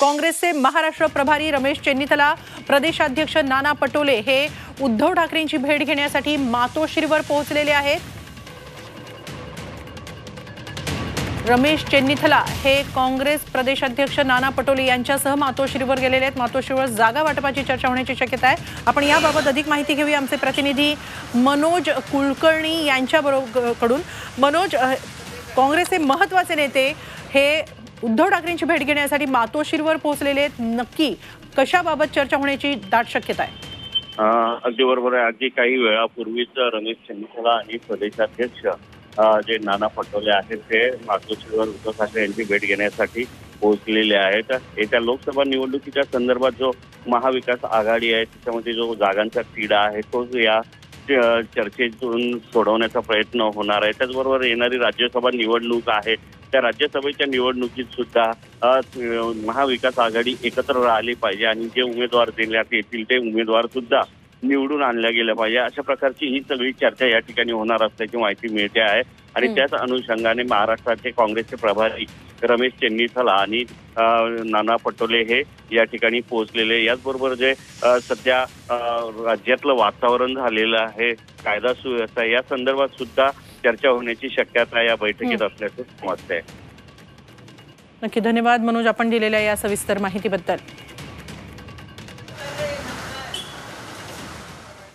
काँग्रेसचे महाराष्ट्र प्रभारी रमेश चेन्नीथला, प्रदेशाध्यक्ष नाना पटोले हे उद्धव ठाकरेंची भेट घेण्यासाठी मातोश्रीवर पोहोचलेले आहेत। रमेश चेन्नीथला हे काँग्रेस प्रदेशाध्यक्ष नाना पटोले यांच्यासह मातोश्रीवर गेलेले आहेत। मातोश्रीवर जागा वाटपाची चर्चा होण्याची शक्यता आहे। आपण याबाबत अधिक माहिती घेऊया आमचे प्रतिनिधी मनोज कुलकर्णी यांच्याकडून। मनोज, काँग्रेसचे महत्त्वाचे नेते हे उद्धव ठाकरेंची भेट घेण्यासाठी मातोश्रीवर पोहोचलेले आहेत। नक्की कशाबाबत चर्चा होण्याची दाट शक्यता आहे? अगदी बरोबर आहे। अगदी काही वेळापूर्वीच रमेश चेन्नीथला आणि प्रदेशाध्यक्ष जे नाना पटोले आहेत ते मातोश्रीवर उद्धव ठाकरे यांची भेट घेण्यासाठी पोहोचलेले आहेत। येत्या लोकसभा निवडणुकीच्या संदर्भात जो महाविकास आघाडी आहे त्याच्यामध्ये जो जागांचा तिढा आहे तो या चर्चेतून सोडवण्याचा प्रयत्न होणार आहे। त्याचबरोबर येणारी राज्यसभा निवडणूक आहे, त्या राज्यसभेच्या निवडणुकीत सुद्धा महाविकास आघाडी एकत्र राहिली पाहिजे आणि जे उमेदवार देण्यात येतील ते उमेदवार सुद्धा निवडून आणल्या गेल्या पाहिजे, अशा प्रकारची ही सगळी चर्चा या ठिकाणी होणार असल्याची माहिती मिळते आहे। आणि त्याच अनुषंगाने महाराष्ट्राचे काँग्रेसचे प्रभारी रमेश चेन्नीथला आणि नाना पटोले हे या ठिकाणी पोहोचलेले। याचबरोबर जे सध्या राज्यातलं वातावरण झालेलं आहे, कायदा सुव्यवस्था या संदर्भात सुद्धा चर्चा होण्याची शक्यता या बैठकीत असल्याचं समजतंय। नक्की, धन्यवाद मनोज आपण दिलेल्या या सविस्तर माहितीबद्दल।